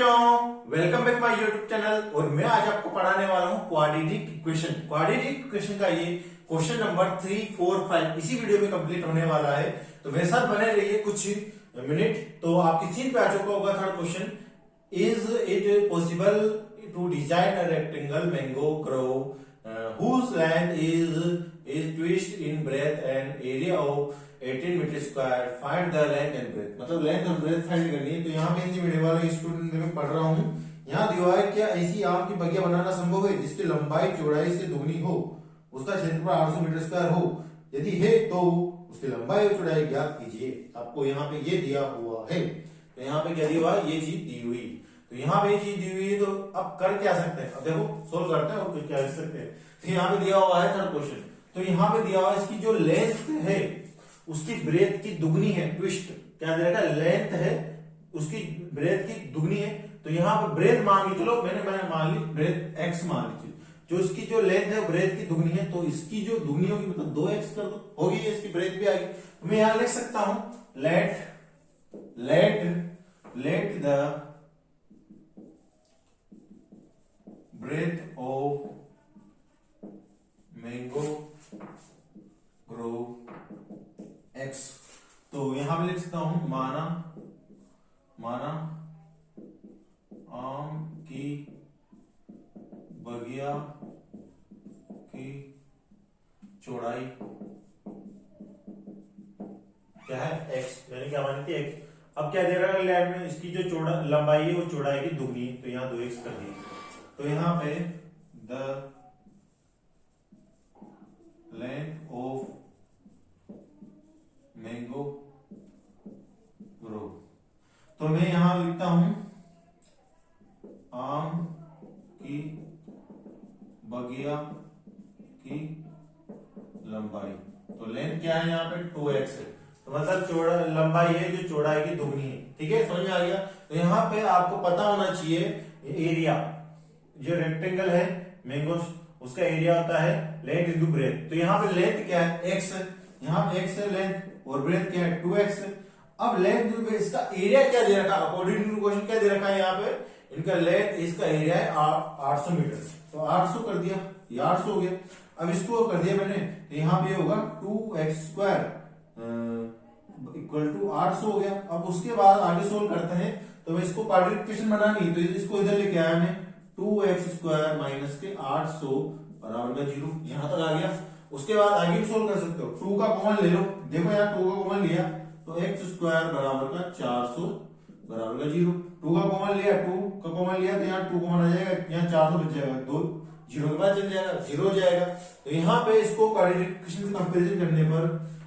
बच्चों, welcome back my YouTube channel. और मैं आज आपको पढ़ाने वाला हूँ क्वाड्रेटिक इक्वेशन। क्वाड्रेटिक इक्वेशन का ये क्वेश्चन नंबर 3, 4, 5 इसी वीडियो में कंप्लीट होने वाला है। तो मेरे साथ बने रहिए कुछ मिनट। तो आपकी स्क्रीन पे आ चुका होगा third question. Is it possible to design a rectangle mango grove whose length is twist in breadth and area of 18 metre square, find the length and breadth. मतलब लेंथ और ब्रेथ फाइंड करनी है। तो यहाँ पे हिंदी मीडियम वाले student में पढ़ रहा हूँ। यहाँ दिया है क्या ऐसी आम की बगिया बनाना संभव है जिसकी लंबाई चौड़ाई से दुगनी हो, उसका क्षेत्रफल 800 मीटर स्क्वायर हो। यदि है तो उसकी लंबाई और चौड़ाई ज्ञात कीजिए। आपको यहाँ पे ये दिया हुआ है। तो यहाँ पे क्या दिया हुआ है, ये चीज दी हुई। तो यहाँ पे चीज दी हुई है, तो अब कर क्या सकते हैं, अब देखो सोल्व करते हैं और क्या कर सकते हैं। तो यहाँ पे दिया हुआ है थर्ड क्वेश्चन। तो यहाँ पे दिया हुआ है इसकी जो लेंथ है उसकी ब्रेथ की दुगनी है। ट्विस्ट क्या दे रखा है, लेंथ है उसकी ब्रेथ की दुगनी है। तो यहाँ पे ब्रेथ मान ली, चलो मैंने मान ली ब्रेथ x मान लीजिए। जो इसकी जो लेंथ है ब्रेथ की दुगनी है, तो इसकी जो दुगनी होगी मतलब 2x कर दो, होगी इसकी ब्रेथ भी आ गई। तो मैं यहाँ लिख सकता हूं let the breadth of mango grow x। तो यहां पे लिख सकता हूं माना आम की बगिया की चौड़ाई क्या है, x। मैंने क्या मानी थी, x। अब क्या दे रहा है लैब में, इसकी जो लंबाई है वो चौड़ाई की दुगनी है। तो यहाँ 2x कर दिया। तो यहाँ पे the length of mango grow. तो मैं यहां लिखता हूं आम की बगिया की लंबाई। तो लेंथ क्या है यहाँ पे 2x है। तो मतलब चौड़ा लंबाई है जो चौड़ाई की दुगनी है। ठीक है, समझ में आ गया। तो यहाँ पे आपको पता होना चाहिए एरिया, जो रेक्टेंगल है मैंगो उसका एरिया होता है लेंथ इंटू ब्रेथ। तो यहाँ पे लेंथ क्या है, x है, यहाँ पे x है लेंथ, और ब्रेथ क्या है 2x है। अब लेंथ इंटू ब्रेथ, इसका एरिया क्या दे रखा है, अकॉर्डिंग टू क्वेश्चन क्या दे रखा है यहाँ पे, इनका लेंथ इसका एरिया है 800 मीटर। तो 800 कर दिया, ये 800 हो गया। अब इसको कर दिया मैंने, तो यहाँ पे होगा 2x स्क्वायर इक्वल टू 800 हो गया। अब उसके बाद आगे सोल्व करते हैं। तो मैं इसको क्वाड्रेटिक इक्वेशन बनानी, तो इसको इधर लेके आया मैं, 2x स्क्वायर माइनस के 800 बराबर का 0। यहां तक आ गया। उसके बाद आगे भी सोल्व कर सकते हो, 2 का कॉमन ले लो। देखो यार 2 का कॉमन लिया तो x स्क्वायर बराबर का 400 बराबर का 0। 2 का कॉमन लिया, 2 का कॉमन लिया तो यहाँ 2 कॉमन आ जाएगा, यहाँ 400 बच जाएगा, 2 0 के बाद चल जाएगा, 0 हो जाएगा। तो यहाँ पे इसको क्वाड्रेटिक इक्वेशन से कंपैरिजन करने पर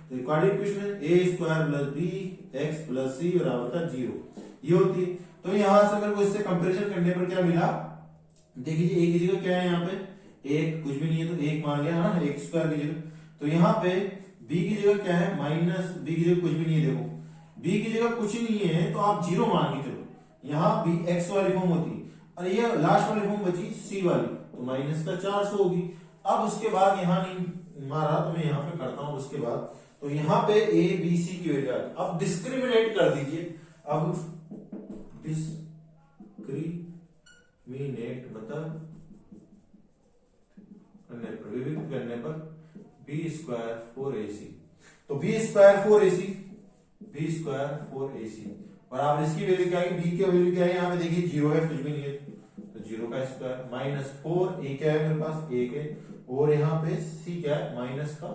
quadratic equation a square plus b x plus c बराबर का 0 ये होती है। तो यहाँ से मेरे को इससे कंपैरिजन करने पर क्या मिला, देखिए a की जगह क्या है, यहाँ पे 1 कुछ भी नहीं है तो 1 मान लिया ना, x स्क्वायर की जगह। तो यहाँ पे b की जगह क्या है, माइनस b की जगह कुछ भी नहीं है। देखो b की जगह कुछ नहीं है तो आप 0 मान के चलो। यहाँ b x वाली फॉर्म होती है और ये लास्ट वाली फॉर्म बची c वाली, तो माइनस का 400 होगी। अब उसके बाद यहाँ नहीं मारा तो मैं यहाँ पे करता हूँ। उसके बाद तो यहाँ पे a b c की वैल्यू, अब डिस्क्रिमिनेट कर दीजिए। अब डिस्क्रिमिनेट मतलब विविध करने पर b स्क्वायर 4ac। तो b स्क्वायर 4ac बराबर इसकी वैल्यू क्या है, b की वैल्यू क्या है, यहाँ पे देखिए 0 है, कुछ भी नहीं है तो 0 का स्क्वायर माइनस 4, a क्या है मेरे पास 1 है, और यहाँ पे c क्या है माइनस का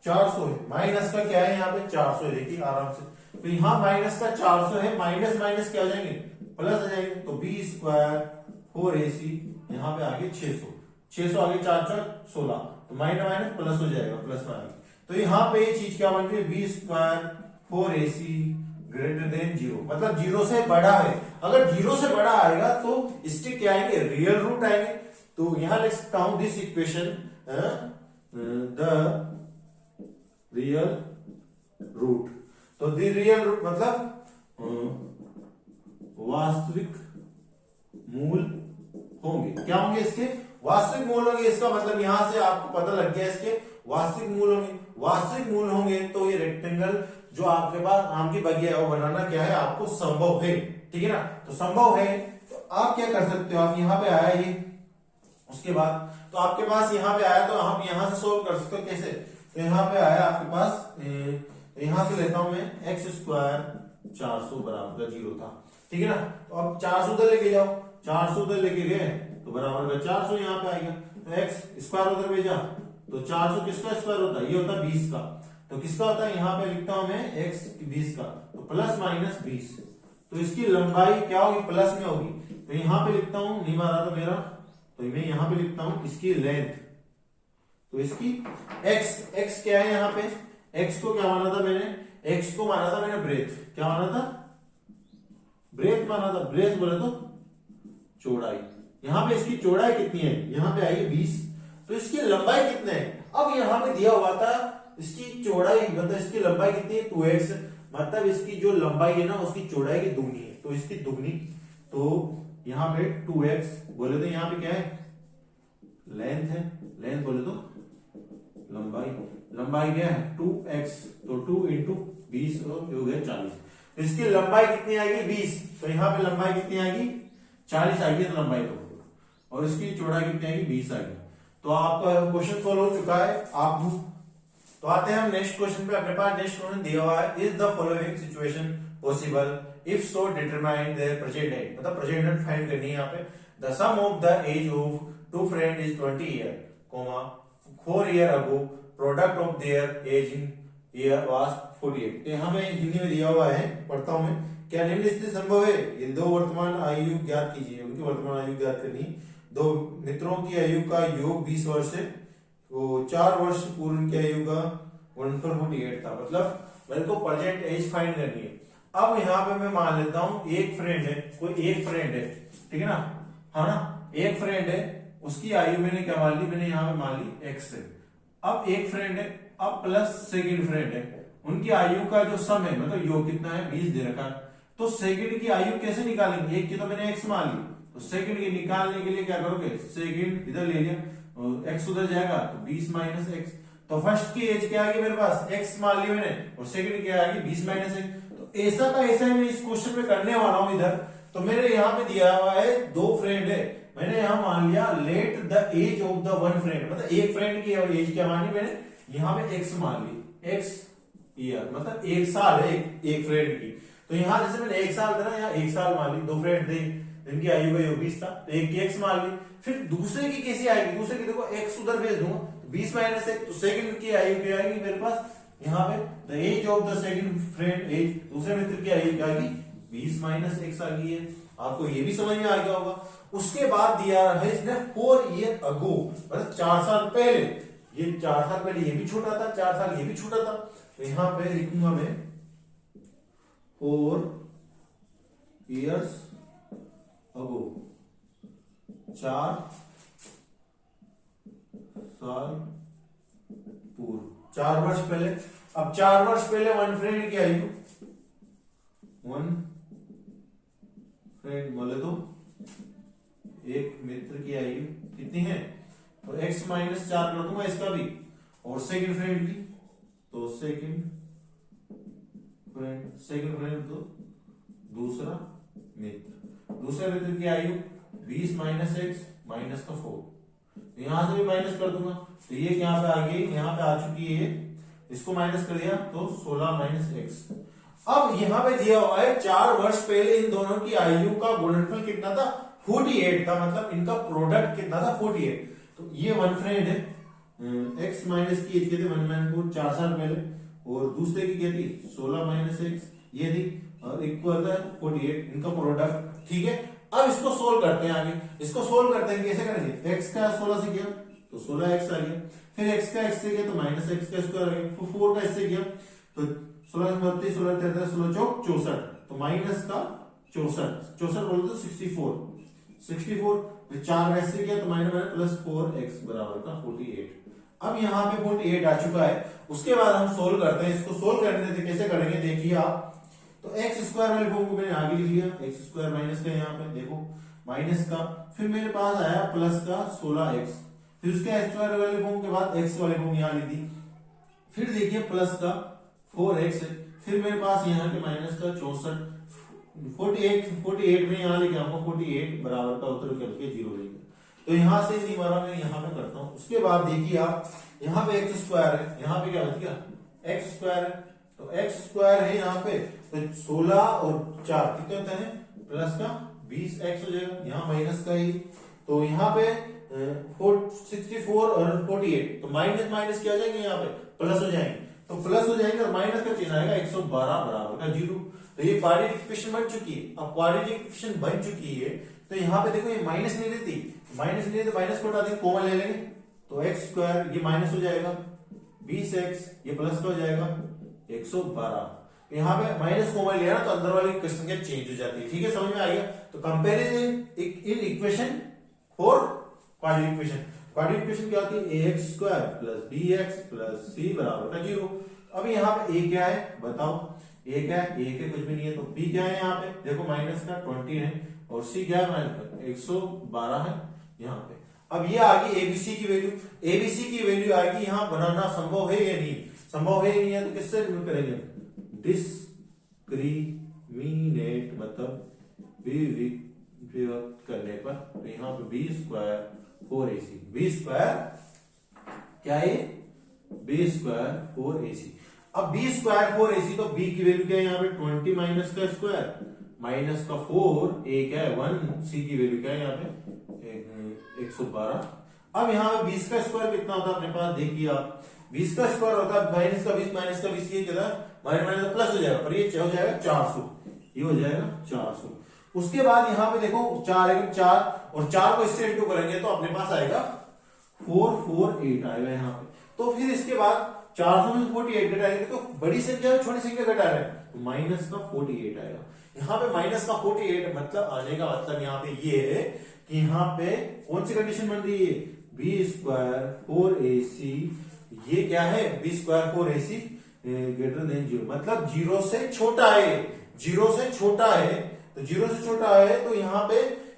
400 है। माइनस का क्या है यहाँ पे 400 है, देखिए आराम से। तो यहाँ माइनस का 400 है, माइनस माइनस क्या हो जाएंगे, प्लस आ जाएंगे। तो b स्क्वायर 4ac यहाँ पे आगे 600 आगे 4 4 16, तो माइनस माइनस प्लस हो जाएगा, प्लस में आगे। तो यहाँ पे ये चीज क्या बन गई, b square 4ac greater than 0, मतलब 0 से बड़ा है। अगर 0 से बड़ा आएगा तो इसके क्या आएंगे, रियल रूट आएंगे। तो यहां लिख सकता हूं this equation the real root. तो द रियल रूट मतलब वास्तविक मूल होंगे। क्या होंगे इसके, वास्तविक मूल होंगे। इसका मतलब यहां से आपको पता लग गया इसके वास्तविक मूल होंगे। वास्तविक मूल होंगे तो ये रेक्टेंगल जो आपके पास आम की बगिया है वो बनाना क्या है आपको संभव है। ठीक है ना, तो संभव है। तो आप क्या कर सकते हो, आप यहाँ पे आया ये, उसके बाद तो आपके पास यहाँ पे आया तो आप यहाँ से सोल्व कर सकते हो। कैसे? तो यहाँ पे आया आपके पास, यहाँ से लेता हूं मैं एक्स स्क्वायर 400 बराबर का 0 था, ठीक है ना। तो अब 400 उधर लेके जाओ, 400 उधर लेके गए तो बराबर का 400 यहाँ पे आएगा। तो एक्स स्क्वायर उधर भेजा तो 400 किसका स्क्वायर होता है? ये होता है 20 का। तो किसका होता है? यहाँ पे लिखता हूं मैं एक्स 20 का, तो प्लस माइनस 20। तो इसकी लंबाई क्या होगी? प्लस में होगी। तो यहाँ पे लिखता हूं, नहीं मारा था मेरा, तो मैं यहाँ पे लिखता हूं इसकी लेंथ, तो इसकी x क्या है यहाँ पे? x को क्या माना था मैंने? x को माना था मैंने ब्रेथ। क्या माना था? ब्रेथ माना था। ब्रेथ बोले तो चौड़ाई। यहाँ पे इसकी चौड़ाई कितनी है? यहाँ पे आई 20। तो इसकी लंबाई कितने है? अब यहाँ पे दिया हुआ था इसकी चौड़ाई, मतलब इसकी लंबाई कितनी है? 2x, मतलब इसकी जो लंबाई है ना उसकी चौड़ाई की दुगनी है, तो इसकी दुगनी। तो यहाँ पे 2x बोले तो यहाँ पे क्या है? लेंथ है। लेंथ बोले तो लंबाई। लंबाई क्या है? 2x, तो 2 इंटू 20 हो गया 40। इसकी लंबाई कितनी आएगी? 20। तो यहाँ पे लंबाई कितनी आएगी? 40 आएगी, तो लंबाई तो, और इसकी चौड़ाई कितनी आएगी? 20 आएगी। तो आपका क्वेश्चन सोल्व हो चुका है। आप तो आते हैं हम नेक्स्ट क्वेश्चन पे। अपने पास नेक्स्ट क्वेश्चन दिया हुआ है, is the following situation possible, if so determine their present age, मतलब प्रेजेंट एज फाइंड करनी है यहाँ पे। The sum of the age of two friend is 20 year, 4 year ago, product of their age in year was 48। तो यहाँ पे हिंदी में दिया हुआ है, पढ़ता हूं मैं। क्या निम्नलिखित संभव है? इन दो वर्तमान आयु ज्ञात कीजिए। उनकी वर्तमान आयु ज्ञात करनी। दो मित्रों की आयु का योग 20 वर्ष है, वो 4 वर्ष पूर्व उनकी आयु का गुणनफल 48 था, मतलब मेरे को प्रेजेंट एज फाइंड करनी है। अब यहाँ पे मैं मान लेता हूं एक फ्रेंड है, कोई एक फ्रेंड है, ठीक है ना, हाँ ना, एक फ्रेंड है, उसकी आयु मैंने क्या मान ली? मैंने यहाँ पे मान ली एक्स है। अब एक फ्रेंड है, अब प्लस सेकंड फ्रेंड है, उनकी आयु का जो सम है, मतलब योग कितना है? 20 दे रखा। तो सेकंड की आयु कैसे निकालेंगे? एक की तो मैंने एक्स मान ली, तो सेकंड की निकालने के लिए क्या करोगे? सेकंड इधर ले लिया, एक्स उधर जाएगा तो 20 माइनस एक्स। तो फर्स्ट की एज क्या आएगी मेरे पास? एक्स मान ली मैंने, और सेकंड क्या आएगी? 20 माइनस एक्स। तो ऐसा का ऐसा मैं इस क्वेश्चन में करने वाला हूं इधर। तो मेरे यहाँ पे दिया हुआ है दो फ्रेंड है, मैंने यहाँ मान लिया let the age of the one friend, मतलब एक फ्रेंड की एज क्या मानी मैंने? यहाँ पे एक्स मान ली, एक्स ईयर, मतलब 1 साल है एक फ्रेंड की। तो यहाँ जैसे मैंने 1 साल था ना, यहाँ 1 साल मान ली। दो फ्रेंड थे जिनकी आयु का योग 20 था, तो एक की एक्स मान ली। फिर दूसरे की कैसी आएगी? दूसरे की देखो एक्स उधर भेज दूंगा, 20 माइनस एक्स, तो सेकंड की आयु क्या आएगी मेरे पास? यहाँ पे the age of the second friend age, दूसरे मित्र की आयु क्या आएगी? 20 माइनस एक्स आ गई है। आपको ये भी समझ में आ गया होगा। उसके बाद दिया है इसने 4 ईयर अगो, मतलब 4 साल पहले। ये 4 साल पहले ये भी छोटा था, 4 साल ये भी छोटा था। तो यहां पे लिखूंगा मैं 4 इयर्स अगो, 4 साल पूर्व, 4 वर्ष पहले। अब 4 वर्ष पहले वन फ्रेंड की आयु, वन फ्रेंड बोले तो एक मित्र की आयु कितनी है? तो x माइनस 4 कर दूंगा इसका भी, और सेकंड फ्रेंड की, तो सेकंड फ्रेंड तो दूसरा मित्र की आयु 20 माइनस एक्स माइनस का 4, तो यहां से भी माइनस कर दूंगा। तो ये यहाँ पे आ गई, यहाँ पे आ चुकी है, इसको माइनस कर दिया तो 16 माइनस एक्स। अब यहाँ पे दिया हुआ है 4 वर्ष पहले इन दोनों की आयु का गुणनफल कितना था? 48 था, मतलब इनका प्रोडक्ट कितना था? 48। तो ये वन फ्रेंड है, एक्स माइनस की एज थे 1 4 साल पहले, और दूसरे की क्या थी? 16 माइनस एक्स ये थी, और इक्वल था 48, इनका प्रोडक्ट। ठीक है, अब इसको सोल्व करते हैं आगे। इसको सोल्व करते हैं, कैसे करेंगे? एक्स का 16 से किया तो 16 एक्स आ गया, फिर एक्स का एक्स से किया तो माइनस एक्स का स्क्वायर आ गया, फिर 4 का इससे किया तो 16 32 16 33 16 चौक 64, तो माइनस का 64 बोले तो 64 फिर 4 का इससे किया तो माइनस प्लस 4x बराबर का 48। अब यहाँ पे 48 आ चुका है। उसके बाद हम सोल्व करते हैं। इसको सोल्व करने से कैसे करेंगे देखिए आप। तो एक्स स्क्वायर वाले फॉर्म को मैंने आगे लिख लिया, एक्स स्क्वायर माइनस का, यहाँ पे देखो माइनस का, फिर मेरे पास आया प्लस का 16x, फिर उसके एक्स स्क्वायर वाले फॉर्म के बाद एक्स वाले फॉर्म यहाँ लिख दी, फिर देखिए प्लस का 4x है, फिर मेरे पास यहाँ के माइनस का 64, 48 में यहाँ लेके आऊंगा 48 बराबर का उत्तर निकल के 0 लेगा। तो यहाँ से नहीं मारा मैं यहाँ पे करता हूँ। उसके बाद देखिए आप यहाँ पे एक्स स्क्वायर है, यहाँ पे क्या बच गया एक्स स्क्वायर है। तो एक्स स्क्वायर है यहाँ पे, तो 16 और 4 कितने होते हैं प्लस का 20 एक्स हो जाएगा, यहाँ माइनस का ही। तो यहाँ पे 64 और 48, तो माइनस माइनस क्या हो जाएंगे यहाँ पे प्लस हो जाएंगे। तो प्लस हो जाएंगे और माइनस का चिन्ह आएगा 112 बराबर का 0। तो ये क्वाड्रेटिक इक्वेशन बन चुकी है। अब क्वाड्रेटिक इक्वेशन बन चुकी है तो यहाँ पे देखो ये माइनस नहीं रहती, माइनस नहीं रहती, माइनस को हटा देंगे, कॉमन ले लेंगे तो एक्स स्क्वायर ये माइनस हो जाएगा 20x, ये प्लस का हो जाएगा 112। यहाँ पे माइनस कॉमन लिया ना तो अंदर वाली क्वेश्चन क्या चेंज हो जाती है। ठीक है, समझ में आ गया। तो comparison in equation for quadratic equation, quadratic equation क्या होती है ax square plus bx plus c बराबर का 0। अब यहाँ पे a क्या है बताओ, a क्या है, a के कुछ भी नहीं है। तो b क्या है यहाँ पे देखो माइनस का 20 है और c क्या है माइनस का 112 है यहाँ पे। अब ये आ गई एबीसी की वैल्यू, एबीसी की वैल्यू आएगी, यहाँ बनाना संभव है या नहीं, संभव है या नहीं है तो किससे रिमूव करेंगे डिस्क्रिमिनेट मतलब विभक्त करने पर। तो यहाँ पे B square 4ac, B square क्या है बी स्क्वायर 4ac। अब बी स्क्वायर 4ac तो बी की वैल्यू क्या है यहाँ पे 20 माइनस का स्क्वायर माइनस का 4, a क्या है 1, c की वैल्यू क्या है यहाँ पे 112। अब यहाँ पे 20 का स्क्वायर कितना होता है अपने पास देखिए आप, 20 का स्क्वायर होता है माइनस का 20 माइनस का 20 ये कितना माइनस माइनस प्लस हो जाएगा, पर ये हो जाएगा 400, ये हो जाएगा 400। उसके बाद यहाँ पे देखो 4 है 4 और 4 को इससे इंटू करेंगे तो अपने पास आएगा 448 आएगा यहाँ पे। तो फिर इसके बाद 400 में 48 घटाएंगे तो बड़ी संख्या छोटी संख्या घटा रहे हैं तो माइनस का 48 आएगा। यहाँ पे माइनस का 48 मतलब आने का मतलब यहाँ पे ये है कि यहाँ पे कौन सी कंडीशन बन रही है बी स्क्वायर 4ac, ये क्या है B square 4ac greater than 0 मतलब 0 से छोटा है, 0 से छोटा है। तो 0 से छोटा है तो यहाँ पे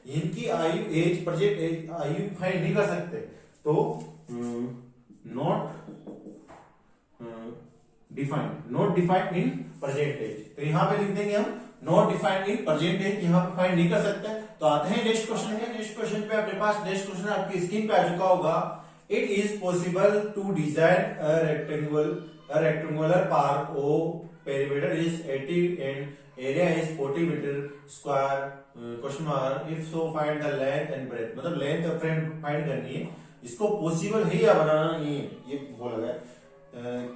इनकी आयु एज प्रेजेंट एज आयु फाइंड नहीं कर सकते, तो not defined in present age. तो यहाँ पे लिख देंगे हम not defined in present age, यहाँ पे फाइंड नहीं कर सकते। तो आते हैं नेक्स्ट क्वेश्चन है। नेक्स्ट क्वेश्चन पे अपने पास नेक्स्ट क्वेश्चन आपकी स्क्रीन पे आ चुका होगा। It is possible to design a rectangular park whose perimeter is 80 and area is 40 meter square question mark if so find the length and breadth, मतलब लेंथ और ब्रेथ फाइंड करनी है। इसको पॉसिबल है या बनाना नहीं है ये बोला गया।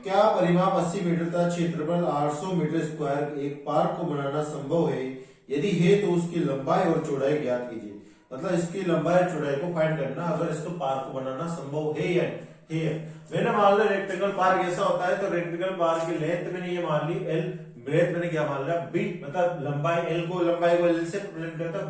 क्या परिमाप 80 मीटर तथा क्षेत्रफल 800 मीटर स्क्वायर एक पार्क को बनाना संभव है, यदि है तो उसकी लंबाई और चौड़ाई ज्ञात कीजिए। मतलब इसकी लंबाई और चौड़ाई को फाइंड करना अगर इसको पार्क को बनाना संभव है या है। मैंने मान लिया रेक्टेंगल पार्क ऐसा होता है तो रेक्टेंगल पार्क की लेंथ मैंने ये मान ली एल, ब्रेथ मैंने क्या मान लिया बी, मतलब लंबाई को एल से प्रेजेंट करता है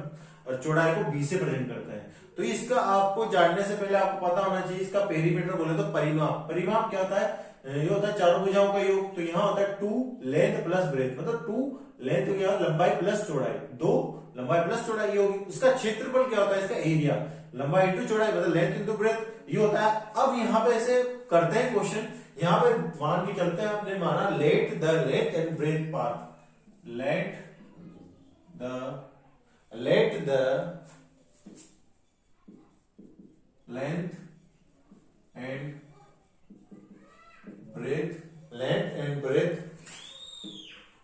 और चौड़ाई को बी से प्रेजेंट करता है। तो इसका आपको जानने से पहले आपको पता होना चाहिए इसका पेरीमीटर बोले तो परिमाप। परिमाप क्या होता है, ये होता है चारों भुजाओं का योग। तो यहाँ होता है 2 लेंथ प्लस ब्रेथ, मतलब 2 लेंथ हो गया लंबाई प्लस चौड़ाई, 2 लंबाई प्लस चौड़ाई होगी। इसका क्षेत्रफल क्या होता है, इसका एरिया, लंबाई इंटू चौड़ाई मतलब लेंथ इंटू ब्रेथ ये होता है। अब यहाँ पे ऐसे करते हैं क्वेश्चन, यहाँ पे मान के चलते हैं आपने माना let the length and breadth park, let the length and breadth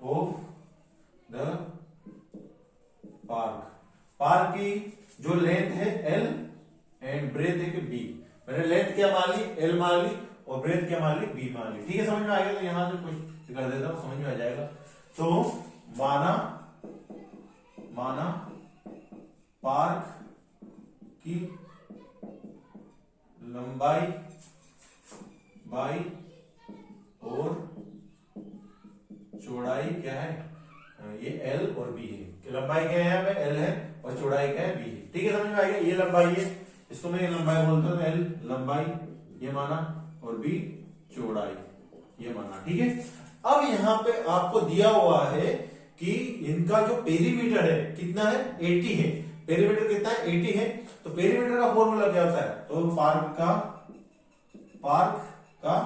of the park की जो लेंथ है एल एंड ब्रेथ है बी। मैंने लेंथ क्या मान ली एल मान ली और ब्रेथ क्या मान ली बी मान ली। ठीक है, समझ में आ गया। तो यहां से कुछ कर देता हूं, समझ में आ जाएगा। तो माना पार्क की लंबाई बाई और चौड़ाई क्या है, ये एल और बी है। लंबाई क्या है यहाँ पे एल है और चौड़ाई क्या है बी है। ठीक है, समझ में आ गया। ये लंबाई है, इसको मैं लंबाई बोलता हूँ एल लंबाई ये माना और बी चौड़ाई ये माना। ठीक है, अब यहाँ पे आपको दिया हुआ है कि इनका जो पेरीमीटर है कितना है 80 है। पेरीमीटर कितना है 80 है। तो पेरीमीटर का फॉर्मूला क्या होता है, तो पार्क का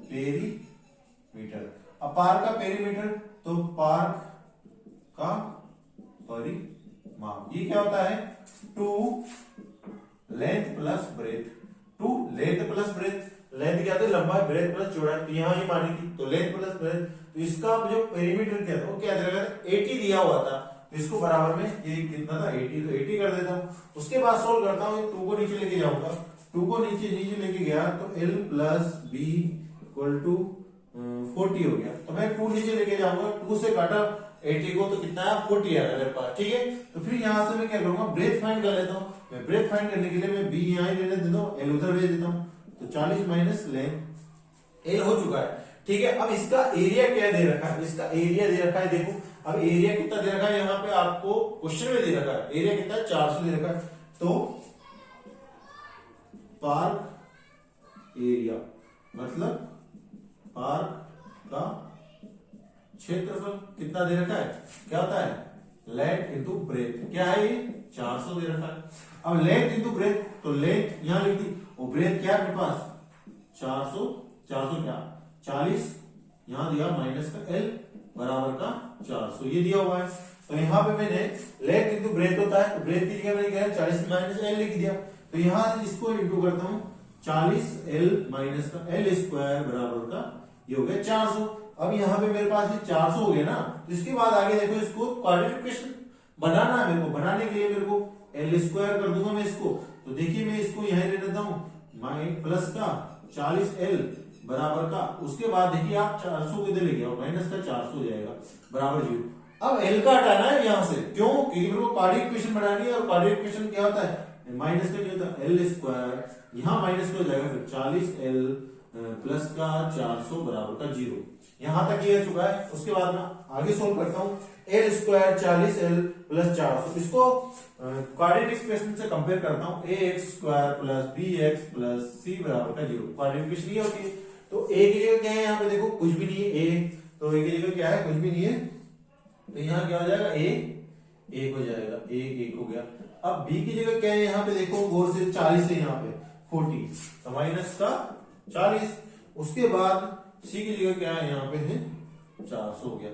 पेरीमीटर। अब पार्क का पेरीमीटर तो पार्क का परिमाप। ये क्या होता है? 2 length plus breadth. 2 length plus breadth. Length क्या था? लंबाई, ब्रेथ प्लस चौड़ाई। तो यहाँ ये मानी थी, तो लेंथ प्लस ब्रेथ। तो इसका जो पेरीमीटर क्या था वो क्या दे रखा था? 80 दिया हुआ था। तो इसको बराबर में ये कितना था? 80। तो 80 कर देता हूँ। उसके बाद सोल्व करता हूँ, 2 को नीचे लेके जाऊंगा। 2 को नीचे लेके गया तो L plus B equal to 40 हो गया। तो मैं 2 नीचे लेके जाऊंगा, 2 से काटा 80 को तो कितना है? 40 आ रहा है मेरे पास। ठीक है, तो फिर यहां से मैं क्या करूंगा? ब्रेथ फाइंड कर लेता हूँ। मैं ब्रेथ फाइंड करने के लिए मैं B यहाँ ही लेने देता हूँ, L उधर भेज देता हूँ। तो 40 माइनस लेंथ L हो चुका है। ठीक है, अब इसका एरिया क्या दे रखा है? इसका एरिया दे रखा है, देखो अब एरिया कितना दे रखा है यहाँ पे आपको क्वेश्चन में दे रखा है। एरिया कितना है? 400 दे रखा है। तो पार्क एरिया मतलब पार्क का क्षेत्रफल कितना दे रखा है? क्या होता है? Length into breadth. क्या है ये? 400 दे रखा है। अब लेंथ इंटू ब्रेथ, तो लेंथ यहां लिख दी और ब्रेथ क्या है मेरे पास? 400 क्या 40 यहां दिया माइनस का L बराबर का 400 ये दिया हुआ है। तो यहाँ पे मैंने लेंथ इंटू ब्रेथ होता है, तो ब्रेथ की जगह मैंने क्या है? 40 माइनस L लिख दिया। तो यहां इसको इंटू करता हूं, 40 L माइनस का L स्क्वायर बराबर का ये हो गया 400। अब यहाँ पे मेरे पास ये 400 हो गया ना, तो इसके बाद आगे देखो इसको क्वाड्रेटिक इक्वेशन बनाना है मेरे को। बनाने के लिए मेरे को L स्क्वायर कर दूंगा मैं इसको। तो देखिए मैं इसको यहां ले लेता हूं, प्लस का 40L बराबर का, उसके बाद देखिए आप 400 को इधर ले गया माइनस का 400 हो जाएगा बराबर 0। अब L का हटाना है यहां से, क्यों? क्योंकि मेरे को क्वाड्रेटिक इक्वेशन बनानी है और क्वाड्रेटिक इक्वेशन क्या होता है? माइनस का नहीं होता, L स्क्वायर यहाँ माइनस का हो जाएगा, फिर 40L प्लस का 400 बराबर का 0। यहां तक ये चुका है। उसके बाद मैं आगे सोल्व करता हूं, L स्क्वायर 40L प्लस 400, इसको क्वाड्रेटिक इक्वेशन से कंपेयर करता हूं, ax square plus bx plus c बराबर का 0। क्वाड्रेटिक इक्वेशन ये होती है। तो a की जगह क्या है? यहाँ पे देखो कुछ भी नहीं है, a, तो a की जगह क्या है? कुछ भी नहीं है। तो यहाँ क्या हो जाएगा? a 1 हो जाएगा, a 1 हो गया। अब b की जगह क्या है? यहाँ पे देखो गौर से 40 है, यहाँ पे 40, तो माइनस का 40। उसके बाद c की जगह क्या है? यहाँ पे है 400 हो गया।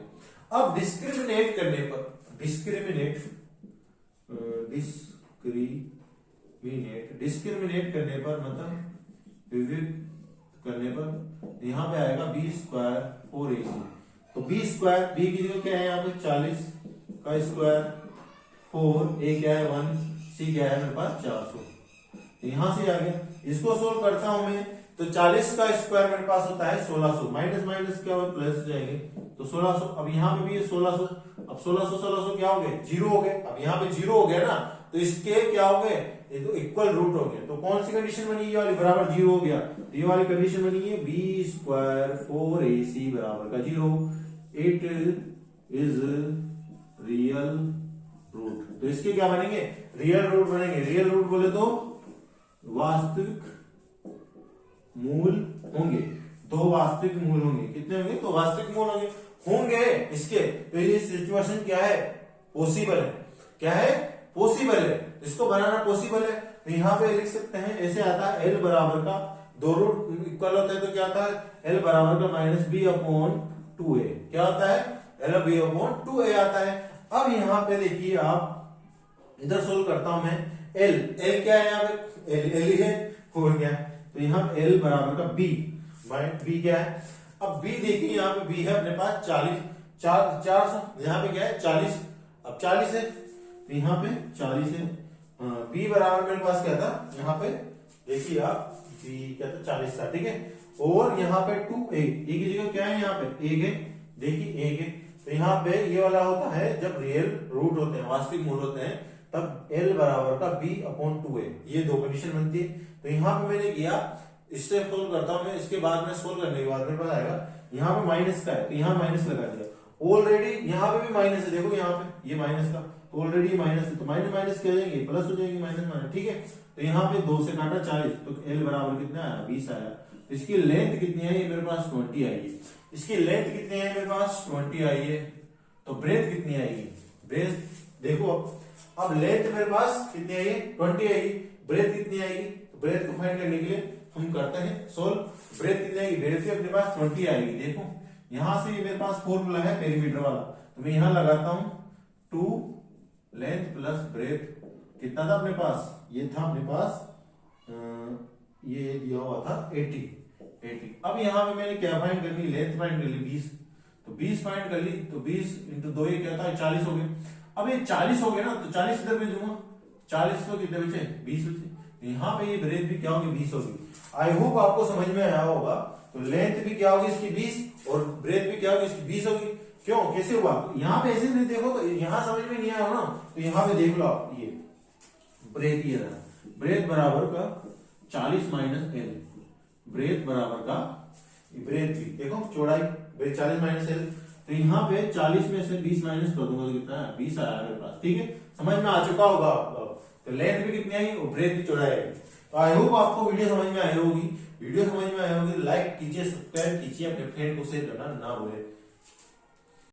अब डिस्क्रिमिनेट करने पर, डिस्क्रिमिनेट करने पर मतलब विविध करने पर यहाँ पे आएगा b स्क्वायर 4ac। तो b स्क्वायर, b की जगह क्या है? यहाँ पे 40 का स्क्वायर 4, a क्या है? 1, c क्या है मेरे पास? 400। तो यहां से आ गया। इसको सोल्व करता हूं मैं, तो 40 का स्क्वायर मेरे पास होता है 1600, माइनस माइनस क्या हो? प्लस जाएंगे, तो 1600। अब यहाँ पे भी ये 1600, अब 1600 क्या हो गए? 0 हो गए। अब यहाँ पे 0 हो गया ना, तो इसके क्या हो गए? ये तो इक्वल रूट हो गए। तो कौन सी कंडीशन बनी? ये वाली, बराबर 0 हो गया। तो ये वाली कंडीशन बनी है b स्क्वायर 4ac बराबर का 0। It is real root. तो इसके क्या बनेंगे? रियल रूट बनेंगे। रियल रूट बोले तो वास्तविक मूल होंगे। 2 वास्तविक मूल होंगे। कितने होंगे? 2 वास्तविक मूल होंगे इसके। तो ये सिचुएशन क्या है? पॉसिबल है। क्या है? पॉसिबल है। इसको बनाना पॉसिबल है। तो यहाँ पे लिख सकते हैं, ऐसे आता है L बराबर का 2 रूट इक्वल होता है, तो क्या आता है? L बराबर का माइनस b अपॉन 2a। क्या होता है? L b अपॉन 2a आता है। अब यहाँ पे देखिए आप, इधर सोल्व करता हूं मैं, L क्या है? यहाँ पे L है, हो गया। तो यहाँ L बराबर का b क्या है? अब b देखिए, यहाँ पे b है अपने पास 400, यहाँ पे क्या है? 40। अब 40 है, तो यहाँ पे 40 है। b बराबर मेरे पास क्या था? यहाँ पे देखिए आप, b क्या था? 40 था। ठीक है, और यहाँ पे 2a, a की जगह क्या है? यहाँ पे 1 है। देखिए 1 है, तो यहाँ पे ये वाला होता है जब रियल रूट होते हैं, वास्तविक मूल होते हैं, तब L बराबर का b अपॉन 2a, ये 2 कंडीशन बनती है। तो यहाँ पे मैंने किया, इससे सोल्व करता हूं मैं, इसके बाद में सोल्व करने के बाद मेरे पास आएगा, यहाँ पे माइनस का है, तो यहाँ माइनस लगा दिया। ऑलरेडी यहाँ पे भी माइनस है, देखो यहाँ पे ये माइनस का, तो ऑलरेडी माइनस है, तो माइनस माइनस क्या हो जाएंगे? प्लस हो जाएंगे, माइनस माइनस। ठीक है, तो यहाँ पे 2 से काटा 40, तो L बराबर कितना आया? 20 आया। तो इसकी लेंथ कितनी आई? मेरे पास 20 आई है। इसकी लेंथ कितनी आई? मेरे पास 20 आई है। तो ब्रेथ कितनी आएगी? ब्रेथ देखो, अब लेंथ मेरे पास कितनी आई? 20 आएगी। ब्रेथ कितनी आएगी? तो ब्रेथ को फाइंड करने के लिए हम करते हैं सोल्व। ब्रेथ कितनी आएगी? ब्रेथ भी अपने पास 20 आएगी। देखो यहां से ये मेरे पास फॉर्मूला है पेरीमीटर वाला, तो मैं यहां लगाता हूं 2 लेंथ प्लस ब्रेथ कितना था अपने पास, ये था अपने पास ये दिया हुआ था 80। अब यहाँ पे मैंने क्या फाइंड करनी, लेंथ फाइंड कर ली 20, तो 20 फाइंड कर ली, तो 20 इंटू 2 ये क्या था 40 हो गए। अब ये 40 हो गए ना, तो 40 इधर भेज दूंगा, 40 तो कितने बचे 20 बचे, यहाँ पे ये ब्रेथ भी क्या होगी 20 होगी। आई होप आपको समझ में आया होगा। तो लेंथ भी क्या होगी इसकी 20 और ब्रेथ भी क्या होगी इसकी 20 होगी। क्यों, कैसे हुआ, यहाँ पे ऐसे नहीं देखो तो यहाँ समझ में नहीं आया ना, तो यहाँ पे देख लो आप, ये ब्रेथ ये रहा, ब्रेथ बराबर का 40 माइनस एल, ब्रेथ बराबर का ब्रेथ भी देखो चौड़ाई ब्रेथ 40 माइनस एल, तो यहाँ पे 40 में से 20 माइनस कर दूंगा तो कितना है 20 आया मेरे पास। ठीक है, समझ में आ चुका होगा आपको। तो लेंथ भी कितनी आई और ब्रेथ भी चौड़ाई आई। तो आई होप आपको वीडियो समझ में आई होगी। वीडियो समझ में आई होगी लाइक कीजिए, सब्सक्राइब कीजिए, अपने फ्रेंड को शेयर करना ना भूलें।